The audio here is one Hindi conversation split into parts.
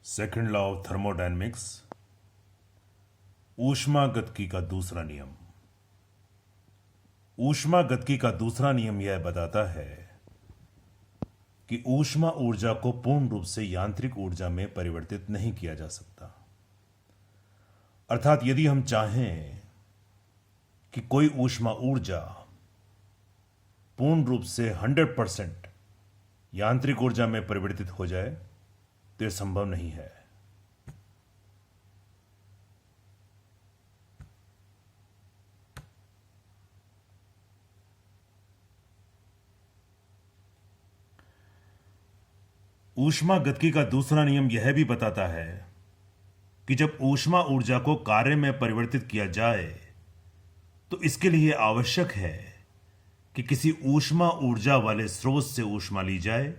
सेकंड लॉ ऑफ थर्मोडायनेमिक्स, ऊष्मागतिकी का दूसरा नियम। ऊष्मागतिकी का दूसरा नियम यह बताता है कि ऊष्मा ऊर्जा को पूर्ण रूप से यांत्रिक ऊर्जा में परिवर्तित नहीं किया जा सकता। अर्थात यदि हम चाहें कि कोई ऊष्मा ऊर्जा पूर्ण रूप से 100% यांत्रिक ऊर्जा में परिवर्तित हो जाए तो यह संभव नहीं है। ऊष्मागतिकी का दूसरा नियम यह भी बताता है कि जब ऊष्मा ऊर्जा को कार्य में परिवर्तित किया जाए तो इसके लिए आवश्यक है कि किसी ऊष्मा ऊर्जा वाले स्रोत से ऊष्मा ली जाए,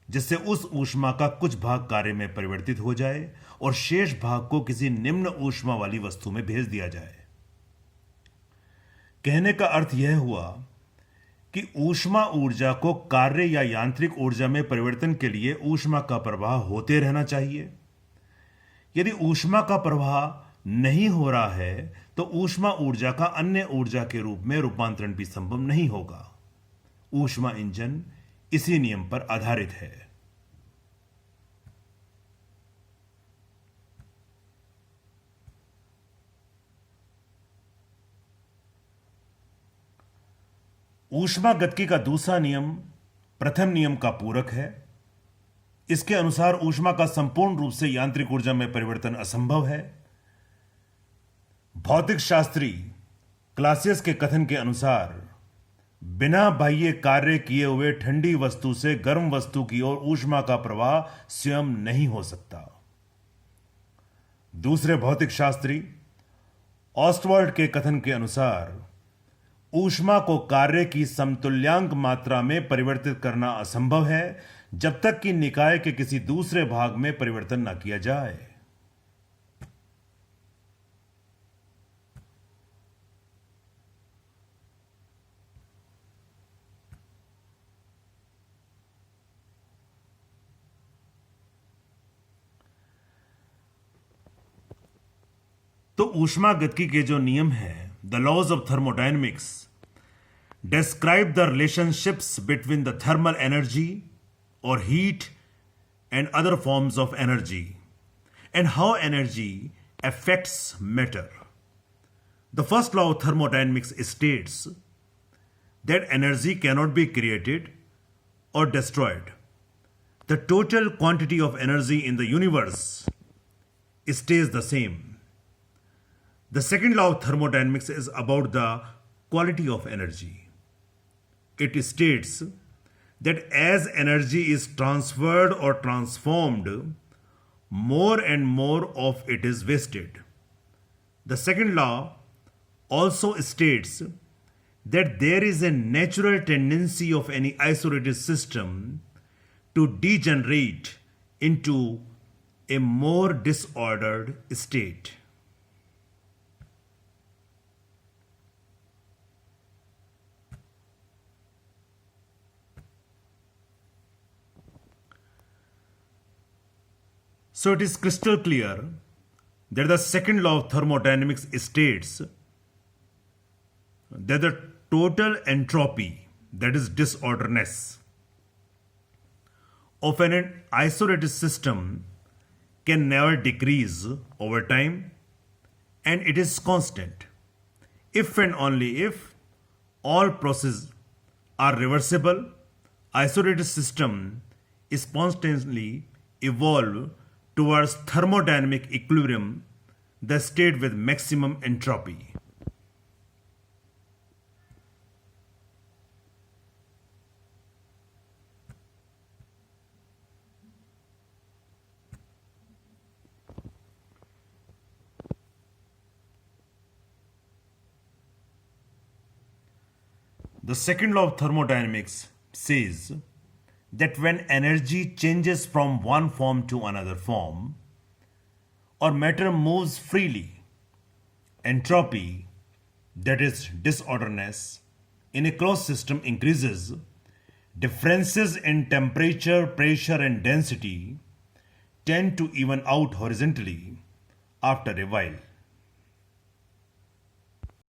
जिससे उस ऊष्मा का कुछ भाग कार्य में परिवर्तित हो जाए और शेष भाग को किसी निम्न ऊष्मा वाली वस्तु में भेज दिया जाए। कहने का अर्थ यह हुआ कि ऊष्मा ऊर्जा को कार्य या यांत्रिक ऊर्जा में परिवर्तन के लिए ऊष्मा का प्रवाह होते रहना चाहिए। यदि ऊष्मा का प्रवाह नहीं हो रहा है तो ऊष्मा ऊर्जा का अन्य ऊर्जा के रूप में रूपांतरण भी संभव नहीं होगा। ऊष्मा इंजन इसी नियम पर आधारित है। ऊष्मागतिकी का दूसरा नियम प्रथम नियम का पूरक है। इसके अनुसार ऊष्मा का संपूर्ण रूप से यांत्रिक ऊर्जा में परिवर्तन असंभव है। भौतिक शास्त्री क्लासियस के कथन के अनुसार बिना बाह्य कार्य किए हुए ठंडी वस्तु से गर्म वस्तु की ओर ऊष्मा का प्रवाह स्वयं नहीं हो सकता। दूसरे भौतिक शास्त्री ऑस्टवर्ल्ड के कथन के अनुसार ऊष्मा को कार्य की समतुल्यांक मात्रा में परिवर्तित करना असंभव है जब तक कि निकाय के किसी दूसरे भाग में परिवर्तन न किया जाए। तो ऊष्मागतिकी के जो नियम हैं, the laws of thermodynamics describe the relationships between the thermal energy or heat and other forms of energy and how energy affects matter. The first law of thermodynamics states that energy cannot be created or destroyed. The total quantity of energy in the universe stays the same. The second law of thermodynamics is about the quality of energy. It states that as energy is transferred or transformed, more and more of it is wasted. The second law also states that there is a natural tendency of any isolated system to degenerate into a more disordered state. So it is crystal clear that the second law of thermodynamics states that the total entropy, that is disorderness, of an isolated system can never decrease over time, and it is constant if and only if all processes are reversible. Isolated system spontaneously evolve towards thermodynamic equilibrium, the state with maximum entropy. The second law of thermodynamics says that when energy changes from one form to another form, or matter moves freely, entropy, that is disorderness, in a closed system increases. Differences in temperature, pressure, and density tend to even out horizontally after a while.